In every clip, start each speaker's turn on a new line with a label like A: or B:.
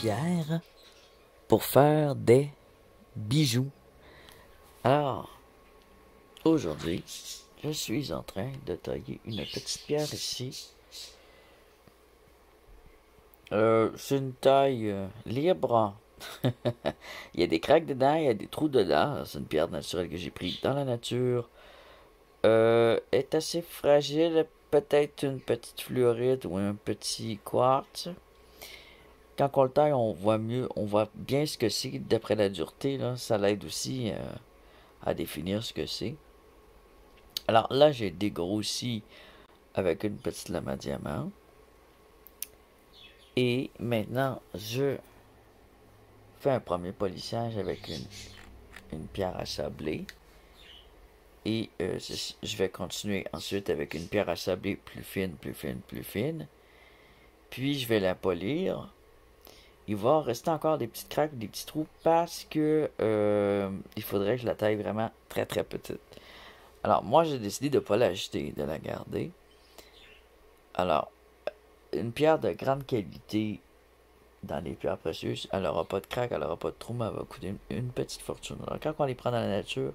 A: pierre pour faire des bijoux. Alors, aujourd'hui, je suis en train de tailler une petite pierre ici. C'est une taille libre. Il y a des craques dedans, il y a des trous dedans. C'est une pierre naturelle que j'ai prise dans la nature. Est assez fragile, peut-être une petite fluorite ou un petit quartz. Quand on le taille, on voit mieux, on voit bien ce que c'est d'après la dureté. Là, ça l'aide aussi à définir ce que c'est. Alors là, j'ai dégrossi avec une petite lame à diamant. Et maintenant, je fais un premier polissage avec une pierre à sabler. Et je vais continuer ensuite avec une pierre à sabler plus fine, plus fine, plus fine. Puis je vais la polir. Il va rester encore des petites craques, des petits trous parce que il faudrait que je la taille vraiment très très petite. Alors moi j'ai décidé de ne pas l'acheter, de la garder. Alors, une pierre de grande qualité dans les pierres précieuses, elle n'aura pas de craques, elle n'aura pas de trous, mais elle va coûter une petite fortune. Alors quand on les prend dans la nature,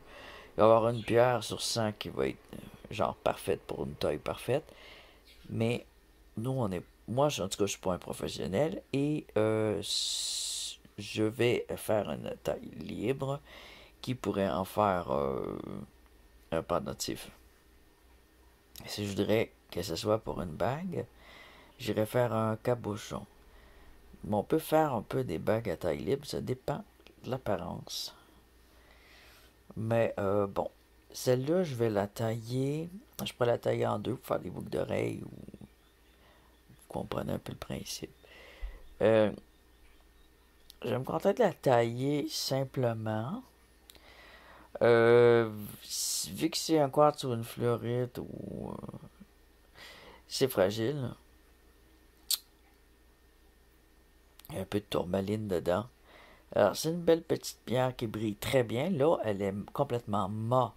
A: il va y avoir une pierre sur 100 qui va être genre parfaite pour une taille parfaite. Mais nous, moi, en tout cas, je suis pas un professionnel et je vais faire une taille libre qui pourrait en faire un pendentif. Si je voudrais que ce soit pour une bague, j'irais faire un cabochon. Mais on peut faire un peu des bagues à taille libre, ça dépend de l'apparence. Mais bon, celle-là, je vais la tailler. Je pourrais la tailler en deux pour faire des boucles d'oreilles ou vous comprenez un peu le principe. Je vais me contenter de la tailler simplement. Euh, Vu que c'est un quartz ou une fluorite ou c'est fragile, il y a un peu de tourmaline dedans. Alors c'est une belle petite pierre qui brille très bien. Là, elle est complètement mat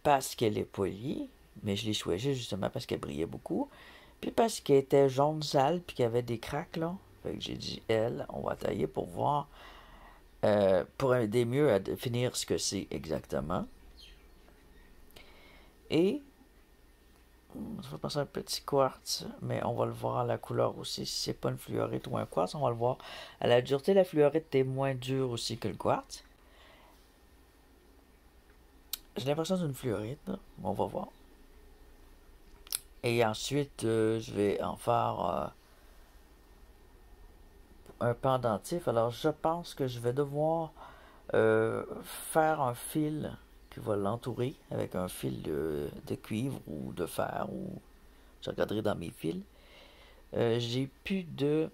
A: parce qu'elle est polie, mais je l'ai choisie justement parce qu'elle brillait beaucoup. Puis parce qu'elle était jaune sale puis qu'il y avait des craques là. Fait que j'ai dit on va tailler pour voir pour aider mieux à définir ce que c'est exactement. Et je vais passer un petit quartz, mais on va le voir à la couleur aussi. Si c'est pas une fluorite ou un quartz, on va le voir. À la dureté, la fluorite est moins dure aussi que le quartz. J'ai l'impression d'une fluorite, là. On va voir. Et ensuite, je vais en faire un pendentif. Alors, je pense que je vais devoir faire un fil qui va l'entourer avec un fil de cuivre ou de fer ou je regarderai dans mes fils. J'ai plus de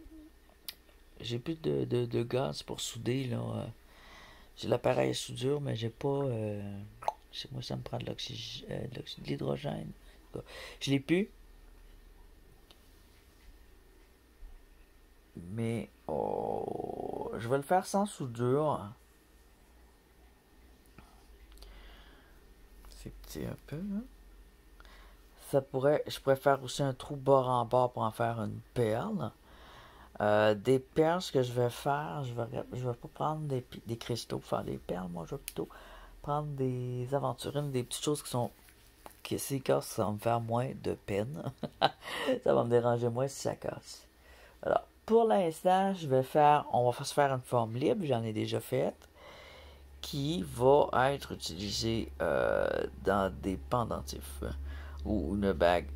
A: gaz pour souder là. J'ai l'appareil à soudure mais j'ai pas c'est moi ça me prend de l'oxygène, de l'hydrogène. Je l'ai plus mais oh, je vais le faire sans soudure. C'est petit un peu hein? Je pourrais faire aussi un trou bord en bord pour en faire une perle. Des perles, ce que je vais faire, je vais pas prendre des cristaux pour faire des perles. Moi, je vais plutôt prendre des aventurines, des petites choses qui si cassent, ça va me faire moins de peine. Ça va me déranger moins si ça casse. Alors, pour l'instant, on va se faire une forme libre, j'en ai déjà faite, qui va être utilisée dans des pendentifs ou une bague,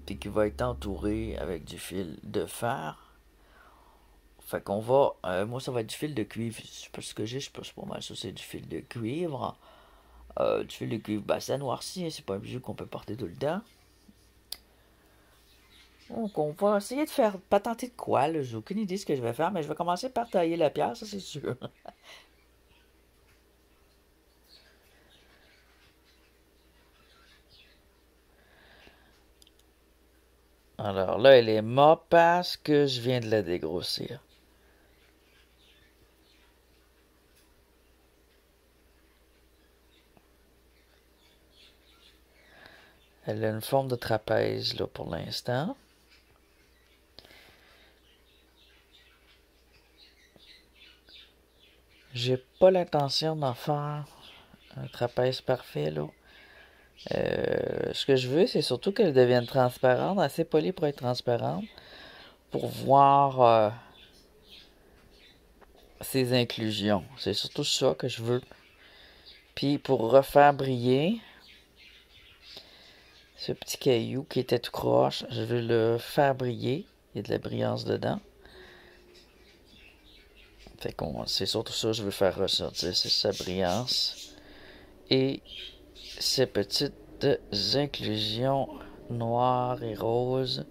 A: puis qui va être entourée avec du fil de fer. Fait qu'on va. Moi, ça va être du fil de cuivre. Je sais pas ce que j'ai, je sais pas, c'est pas mal ça, c'est du fil de cuivre. Du fil de cuivre, bah, ça noircit, hein, c'est pas un bijou qu'on peut porter tout le temps. Donc, on va essayer de faire. Pas tenter de quoi, là, j'ai aucune idée de ce que je vais faire, mais je vais commencer par tailler la pierre, ça c'est sûr. Alors là, elle est morte parce que je viens de la dégrossir. Elle a une forme de trapèze, là, pour l'instant. J'ai pas l'intention d'en faire un trapèze parfait, là. Ce que je veux, c'est surtout qu'elle devienne transparente, assez polie pour être transparente, pour voir ses inclusions. C'est surtout ça que je veux. Puis pour refaire briller ce petit caillou qui était tout croche, je veux le faire briller. Il y a de la brillance dedans. Fait qu'on, c'est surtout ça que je veux faire ressortir, c'est sa brillance. Et ces petites inclusions noires et roses.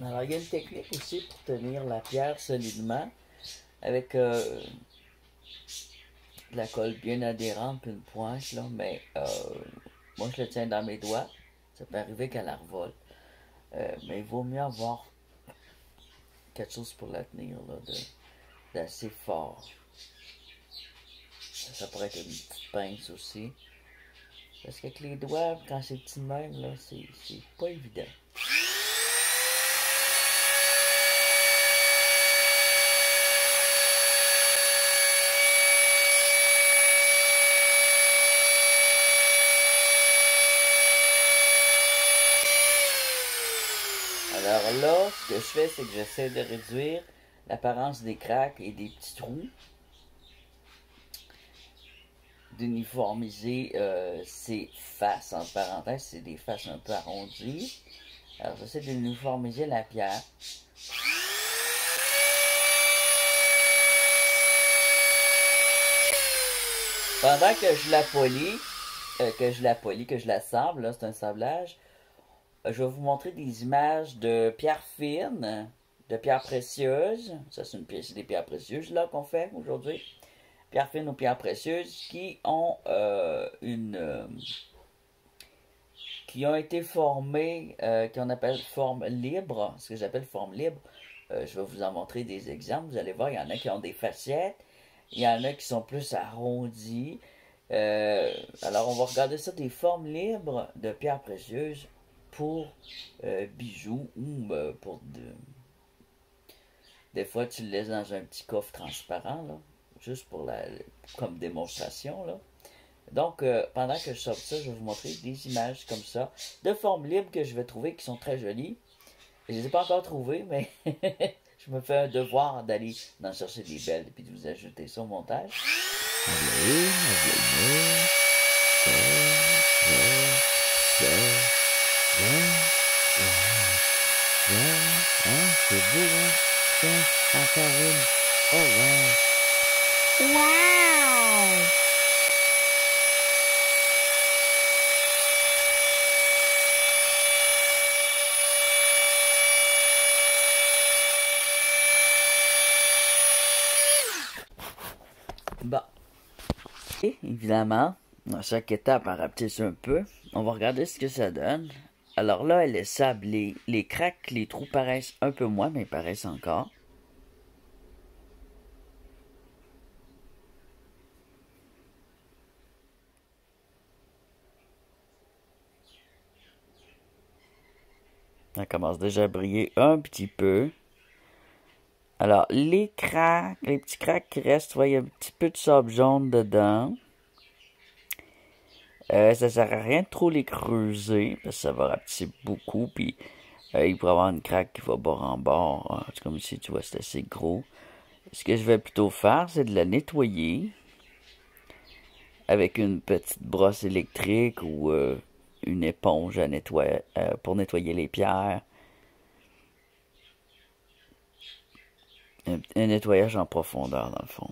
A: Alors, il y a une technique aussi pour tenir la pierre solidement avec de la colle bien adhérente puis une pointe, là, mais moi je le tiens dans mes doigts. Ça peut arriver qu'elle la revole. Mais il vaut mieux avoir quelque chose pour la tenir, là, d'assez fort. Ça pourrait être une petite pince aussi. Parce qu'avec les doigts, quand c'est petit même, là, c'est pas évident. Alors là, ce que je fais, c'est que j'essaie de réduire l'apparence des craques et des petits trous. D'uniformiser ces faces, entre parenthèses, c'est des faces un peu arrondies. Alors j'essaie d'uniformiser la pierre. Pendant que je la polis, que je l'assemble, là c'est un sablage, je vais vous montrer des images de pierres fines, de pierres précieuses. Ça c'est des pierres précieuses là qu'on fait aujourd'hui. Pierres fines ou pierres précieuses qui ont qui ont été formées, qu'on appelle forme libre, ce que j'appelle forme libre. Je vais vous en montrer des exemples. Vous allez voir, il y en a qui ont des facettes, il y en a qui sont plus arrondis. Alors, on va regarder ça, des formes libres de pierres précieuses pour bijoux ou pour des fois, tu le laisses dans un petit coffre transparent, là, juste pour comme démonstration, là. Donc, pendant que je sors ça, je vais vous montrer des images comme ça, de formes libres que je vais trouver qui sont très jolies. Je ne les ai pas encore trouvées, mais je me fais un devoir d'aller en chercher des belles et puis de vous ajouter ça au montage. C'est beau, hein? Tiens, encore une. Oh, wow! Wow! Bon. Et évidemment, à chaque étape, on rapetisse un peu. On va regarder ce que ça donne. Alors là, elle est sablée. Les craques, les trous paraissent un peu moins, mais ils paraissent encore. Ça commence déjà à briller un petit peu. Alors, les petits craques qui restent, il y a un petit peu de sable jaune dedans. Ça sert à rien de trop les creuser, parce que ça va rapetisser beaucoup. Puis, Il pourrait y avoir une craque qui va bord en bord. C'est comme ici, tu vois, c'est assez gros. Ce que je vais plutôt faire, c'est de la nettoyer avec une petite brosse électrique ou une éponge à nettoyer, pour nettoyer les pierres. Un nettoyage en profondeur, dans le fond.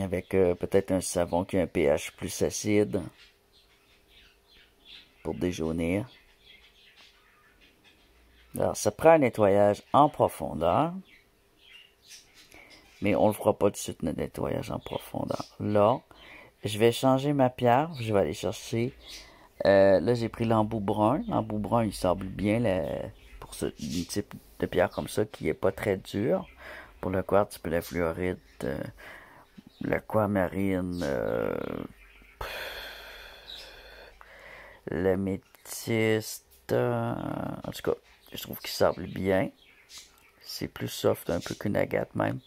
A: Avec peut-être un savon qui a un pH plus acide pour déjaunir. Alors, ça prend un nettoyage en profondeur. Mais on ne le fera pas tout de suite, notre nettoyage en profondeur. Là, je vais changer ma pierre. Je vais aller chercher. Là, j'ai pris l'embout brun. L'embout brun, il sable bien pour ce type de pierre comme ça qui n'est pas très dur. Pour le quartz, la fluorite, l'aquamarine, l'améthyste. En tout cas, je trouve qu'il sable bien. C'est plus soft un peu qu'une agate même.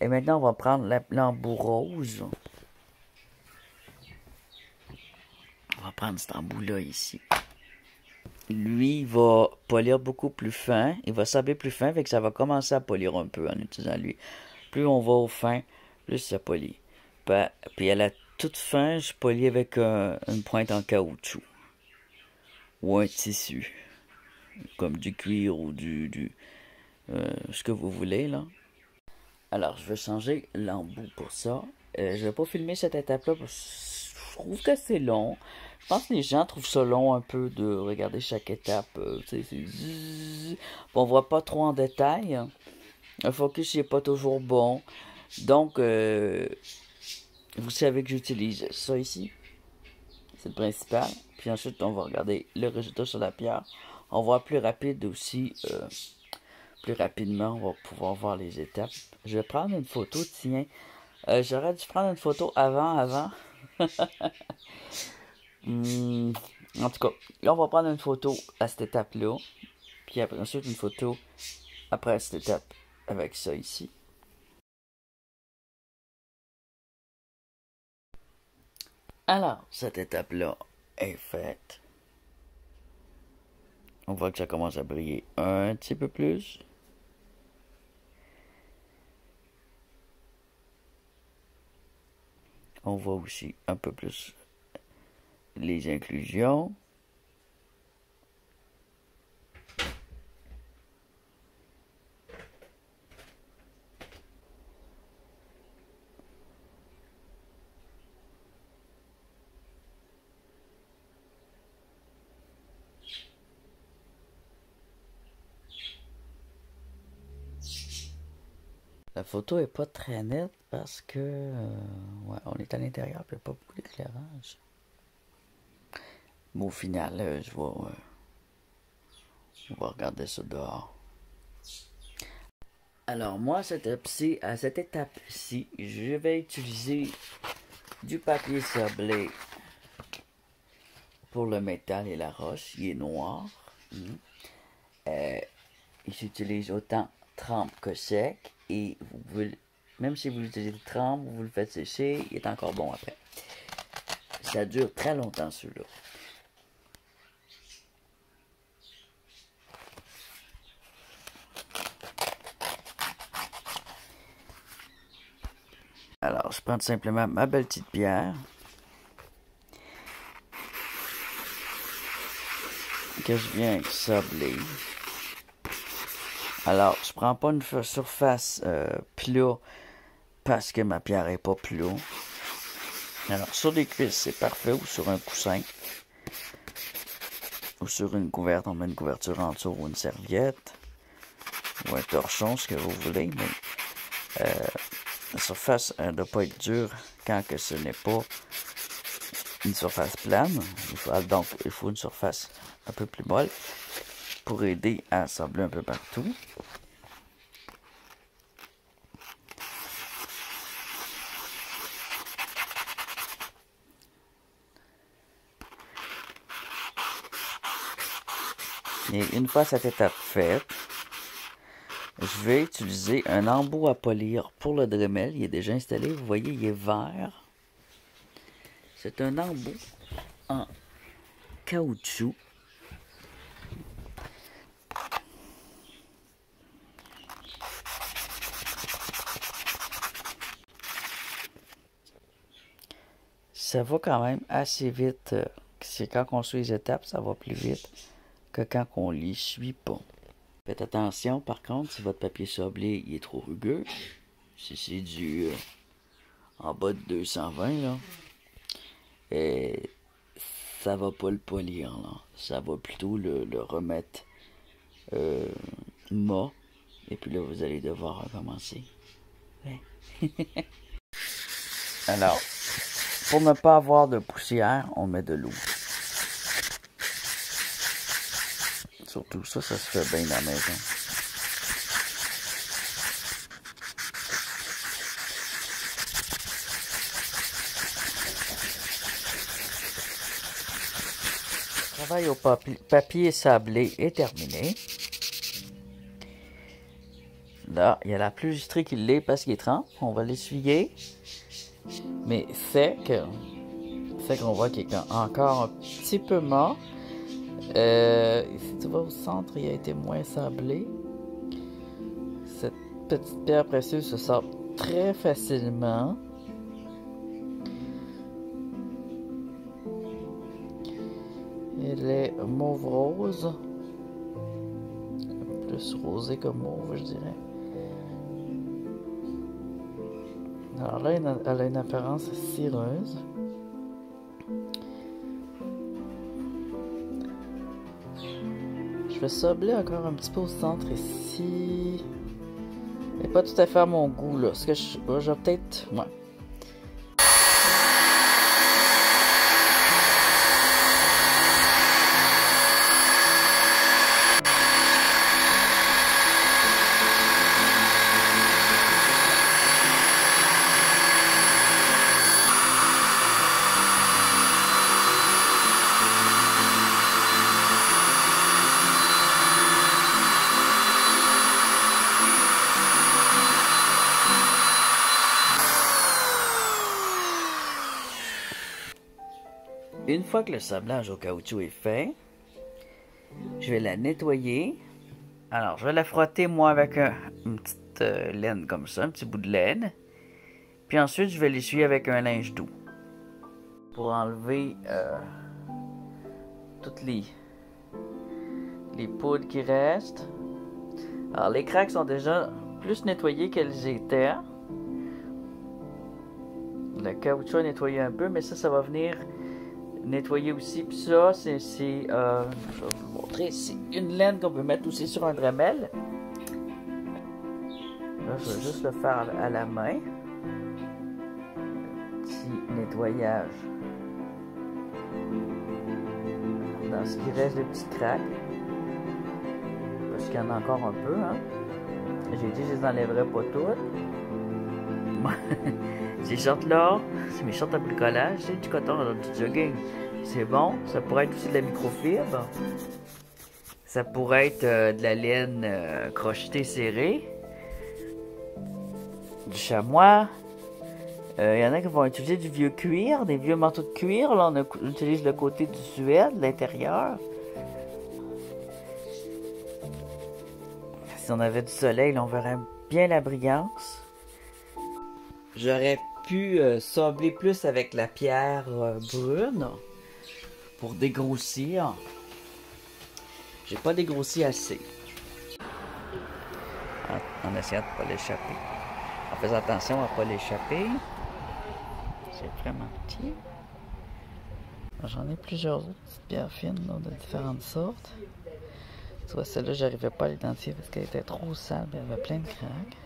A: Et maintenant, on va prendre l'embout rose. On va prendre cet embout-là ici. Lui, il va polir beaucoup plus fin. Il va sabler plus fin, fait que ça va commencer à polir un peu en utilisant lui. Plus on va au fin, plus ça polit. Puis à la toute fin, je polis avec une pointe en caoutchouc. Ou un tissu. Comme du cuir ou ce que vous voulez, là. Alors, je vais changer l'embout pour ça. Je vais pas filmer cette étape-là parce que je trouve que c'est long. Je pense que les gens trouvent ça long un peu de regarder chaque étape. On voit pas trop en détail. Le focus n'est pas toujours bon. Donc, vous savez que j'utilise ça ici. C'est le principal. Puis ensuite, on va regarder le résultat sur la pierre. On voit plus rapide aussi. Plus rapidement, on va pouvoir voir les étapes. Je vais prendre une photo, tiens. J'aurais dû prendre une photo avant. En tout cas, là, on va prendre une photo à cette étape-là. Puis après, ensuite, une photo après cette étape avec ça ici. Alors, cette étape-là est faite. On voit que ça commence à briller un petit peu plus. On voit aussi un peu plus les inclusions. La photo est pas très nette parce que ouais, on est à l'intérieur et il n'y a pas beaucoup d'éclairage. Mais au final, on va regarder ça dehors. Alors moi, à cette étape-ci, je vais utiliser du papier sablé pour le métal et la roche. Il est noir. Il s'utilise autant trempe que sec. Et vous pouvez, même si vous l'utilisez trempe, vous le faites sécher, il est encore bon après. Ça dure très longtemps celui-là. Alors, je prends tout simplement ma belle petite pierre que je viens sabler. Alors, je prends pas une surface plat parce que ma pierre est pas plat. Alors, sur les cuisses, c'est parfait, ou sur un coussin. Ou sur une couverte, on met une couverture en dessous ou une serviette. Ou un torchon, ce que vous voulez, mais la surface ne doit pas être dure quand que ce n'est pas une surface plane. Donc, il faut une surface un peu plus molle pour aider à assembler un peu partout. Et une fois cette étape faite, je vais utiliser un embout à polir pour le Dremel. Il est déjà installé, vous voyez, il est vert. C'est un embout en caoutchouc. Ça va quand même assez vite. C'est quand on suit les étapes, ça va plus vite que quand on les suit pas. Faites attention par contre, si votre papier sablé il est trop rugueux, si c'est du en bas de 220 là, et ça va pas le polir là, ça va plutôt le remettre mat, et puis là vous allez devoir recommencer. Ouais. Alors, pour ne pas avoir de poussière, on met de l'eau. Surtout ça, ça se fait bien dans la maison. Le travail au papier sablé est terminé. Là, il y a la pluie qui l'est parce qu'il est trempe. On va l'essuyer. Mais sec. Sec, on voit qu'il est encore un petit peu mort. Si tu vas au centre, il a été moins sablé. Cette petite pierre précieuse se sort très facilement. Elle est mauve rose. Plus rosé que mauve, je dirais. Alors là, elle a une apparence cireuse. Je vais sabler encore un petit peu au centre ici. Mais pas tout à fait à mon goût là. Parce que je vais peut-être... Ouais. Une fois que le sablage au caoutchouc est fait, je vais la nettoyer. Alors, je vais la frotter, moi, avec une petite laine comme ça, un petit bout de laine. Puis ensuite, je vais l'essuyer avec un linge doux. Pour enlever toutes les poudres qui restent. Alors, les craques sont déjà plus nettoyées qu'elles étaient. Le caoutchouc est nettoyé un peu, mais ça va venir... nettoyer aussi. Puis ça, je vais vous montrer, c'est une laine qu'on peut mettre aussi sur un Dremel. Là, je vais juste le faire à la main. Petit nettoyage dans ce qui reste de petits craques. Parce qu'il y en a encore un peu, hein. J'ai dit que je les enlèverais pas toutes. Ces shorts-là, c'est mes shorts à bricolage, c'est du coton, du jogging. C'est bon, ça pourrait être aussi de la microfibre. Ça pourrait être de la laine crochetée serrée. Du chamois. Il y en a qui vont utiliser du vieux cuir, des vieux manteaux de cuir. Là, on utilise le côté du suède, l'intérieur. Si on avait du soleil, là, on verrait bien la brillance. J'aurais pu sabler plus avec la pierre brune pour dégrossir. J'ai pas dégrossi assez. En essayant de ne pas l'échapper. En faisant attention à ne pas l'échapper. C'est vraiment petit. J'en ai plusieurs autres petites pierres fines là, de différentes sortes. Tu vois, celle-là, j'arrivais pas à l'identifier parce qu'elle était trop sale. Elle avait plein de craques.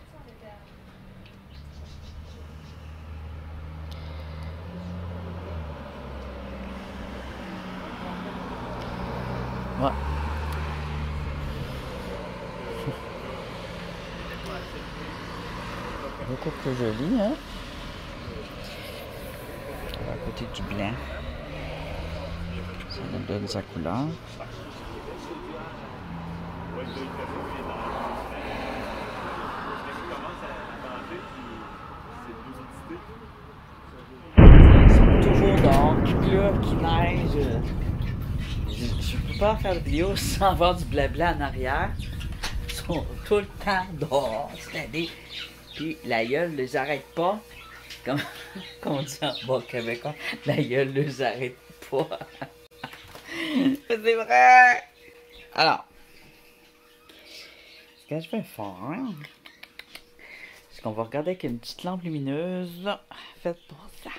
A: Ouais. Beaucoup plus joli, hein? À côté du blanc. Ça nous donne sa couleur. Ils sont toujours dehors, qu'il pleut, qu'il neige. je peux pas faire de vidéo sans avoir du blabla en arrière. Ils sont tout le temps dehors, c'est-à-dire. Puis la gueule les arrête pas. Comme, comme on dit en bas québécois, la gueule les arrête pas. C'est vrai! Alors, ce que je vais faire, c'est qu'on va regarder avec une petite lampe lumineuse faite pour ça.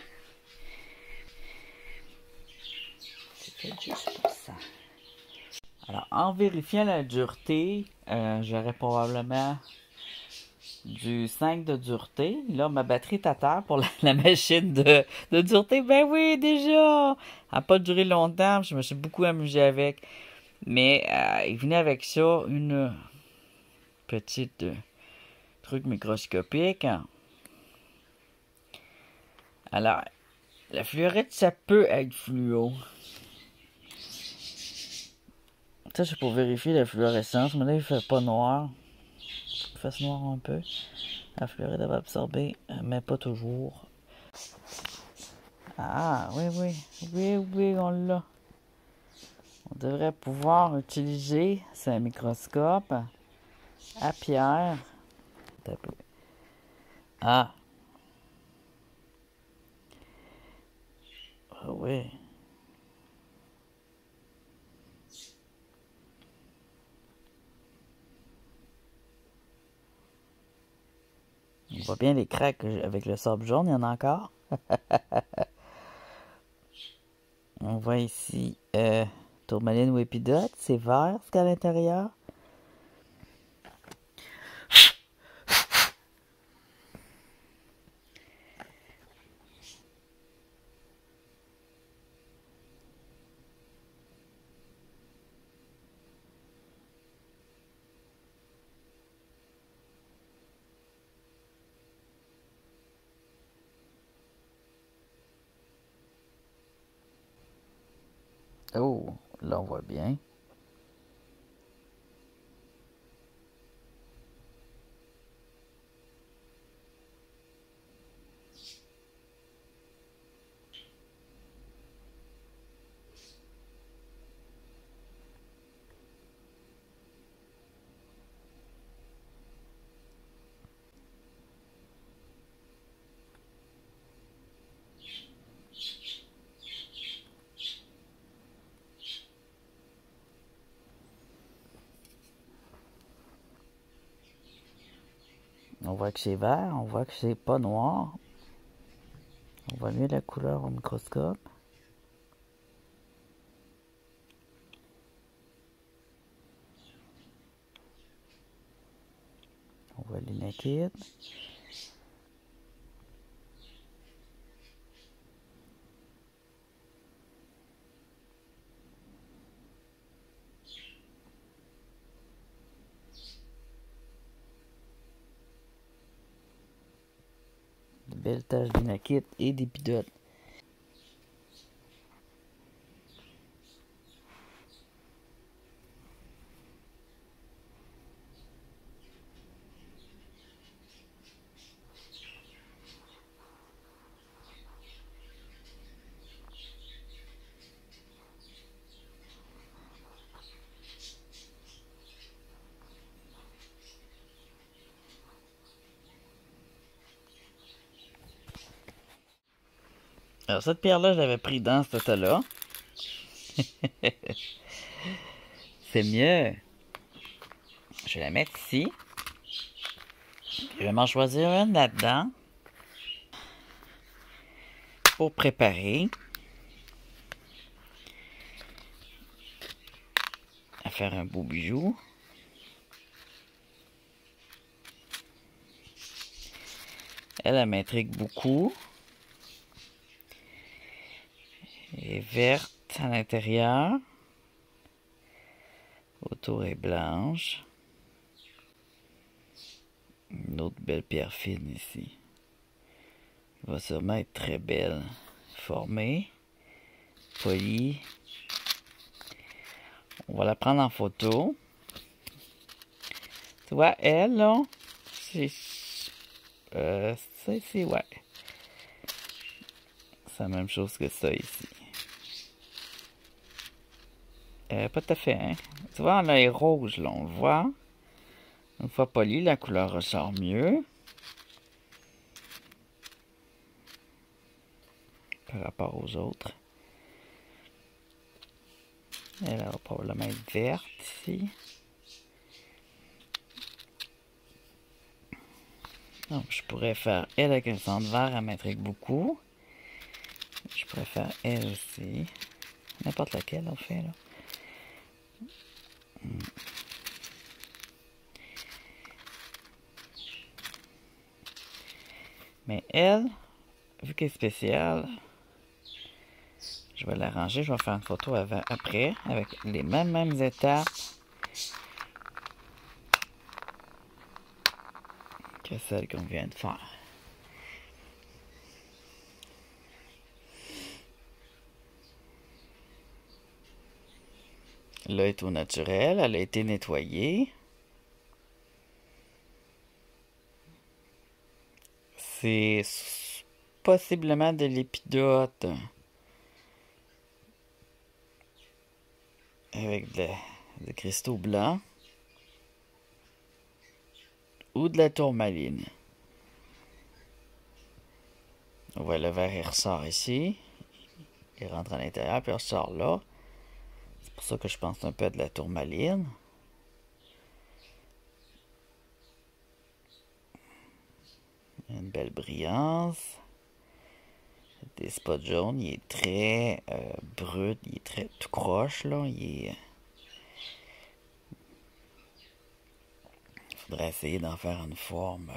A: C'est fait juste pour ça. Alors, en vérifiant la dureté, j'aurais probablement du 5 de dureté. Là, ma batterie est à terre pour la machine de dureté. Ben oui, déjà! Elle n'a pas duré longtemps, je me suis beaucoup amusé avec. Mais il venait avec ça une petite truc microscopique. Alors, la fluorite, ça peut être fluo. Ça, c'est pour vérifier la fluorescence, mais là, il fait pas noir. Il fait noir un peu. La fluorite va absorber, mais pas toujours. Ah, oui, oui. Oui, oui, on l'a. On devrait pouvoir utiliser ce microscope à pierre. Ah. Ah oui. On voit bien les craques avec le sable jaune, il y en a encore. On voit ici tourmaline ou épidote, c'est vert ce qu'il y a à l'intérieur. Oh, là on voit bien. On voit que c'est vert, on voit que c'est pas noir. On voit mieux la couleur au microscope. On voit l'inakide. De belles taches d'inakide et d'épidote. Alors cette pierre-là, je l'avais pris dans ce tas-là. C'est mieux. Je vais la mettre ici. Je vais m'en choisir une là-dedans. Pour préparer. À faire un beau bijou. Elle m'intrigue beaucoup. Elle est verte à l'intérieur. Autour est blanche. Une autre belle pierre fine ici. Elle va sûrement être très belle. Formée. Polie. On va la prendre en photo. Tu vois, elle, là, c'est ouais. C'est la même chose que ça ici. Pas tout à fait, hein. Tu vois, là, elle est rouge, là, on le voit. Une fois poli, la couleur ressort mieux. Par rapport aux autres. Elle va probablement être verte ici. Donc, je pourrais faire elle avec un centre vert, elle m'intrigue beaucoup. Je pourrais faire elle aussi. N'importe laquelle, on fait, là. Mais elle, vu qu'elle est spéciale, je vais la ranger. Je vais faire une photo avant, après, avec les mêmes étapes que celle qu'on vient de faire. Là est au naturel, elle a été nettoyée. C'est possiblement de l'épidote avec des cristaux blancs ou de la tourmaline. On voit le verre, il ressort ici. Il rentre à l'intérieur, puis il ressort là. C'est pour ça que je pense un peu à de la tourmaline. Une belle brillance. Des spots jaunes. Il est très brut. Il est très tout croche, là. Faudrait essayer d'en faire une forme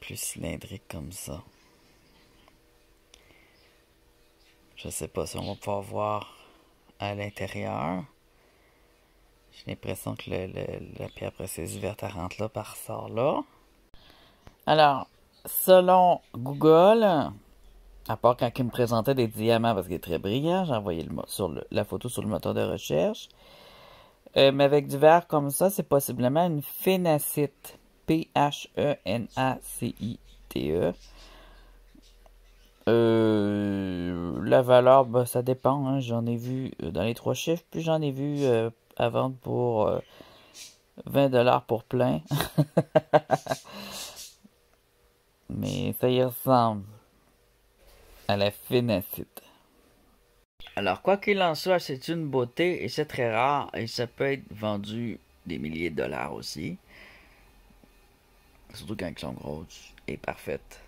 A: plus cylindrique comme ça. Je sais pas si on va pouvoir voir à l'intérieur. J'ai l'impression que la pierre précieuse verte elle rentre là, par ressort là. Alors, selon Google, à part quand il me présentait des diamants parce qu'il est très brillant, j'ai envoyé la photo sur le moteur de recherche. Mais avec du verre comme ça, c'est possiblement une phénacite. Phenacite. La valeur, ben, ça dépend. Hein. J'en ai vu dans les 3 chiffres, puis j'en ai vu à vendre pour 20$ pour plein. Mais ça y ressemble à la phénacite. Alors, quoi qu'il en soit, c'est une beauté et c'est très rare et ça peut être vendu des milliers de dollars aussi. Surtout quand elles sont grosses et parfaites.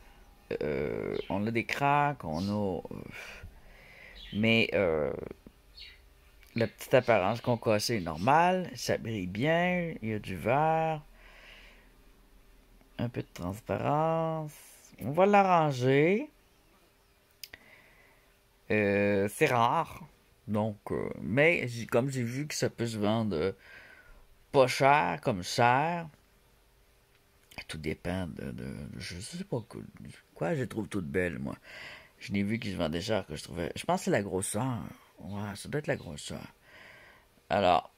A: On a des craques, mais la petite apparence concassée est normale, ça brille bien, il y a du vert, un peu de transparence. On va l'arranger. C'est rare. Donc, mais comme j'ai vu que ça peut se vendre pas cher comme cher, tout dépend je sais pas quoi, je les trouve toutes belles, moi. Je n'ai vu qu'ils se vendaient cher que je trouvais. Je pense que c'est la grosseur. Ouais, ça doit être la grosseur. Alors,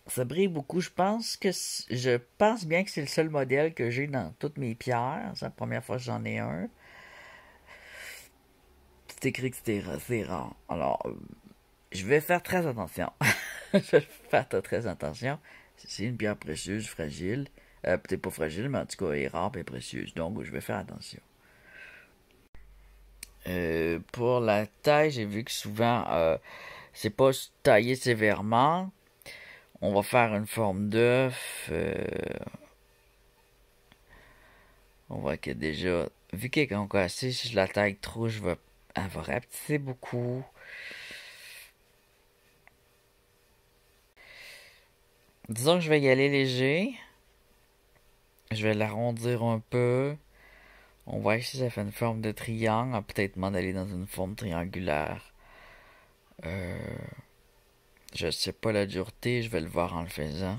A: ça brille beaucoup. Je pense bien que c'est le seul modèle que j'ai dans toutes mes pierres. C'est la première fois que j'en ai un. C'est écrit que c'est rare. Alors, je vais faire très attention. Je vais faire très attention. C'est une pierre précieuse, fragile. Peut-être pas fragile, mais en tout cas, elle est rare et précieuse. Donc, je vais faire attention. Pour la taille, j'ai vu que souvent, c'est pas taillé sévèrement. On va faire une forme d'œuf. On voit que déjà, vu qu'elle est concassée, si je la taille trop, elle va rapetisser beaucoup. Disons que je vais y aller léger. Je vais l'arrondir un peu. On voit ici, ça fait une forme de triangle. On va peut-être m'en aller dans une forme triangulaire. Je sais pas la dureté, je vais le voir en le faisant.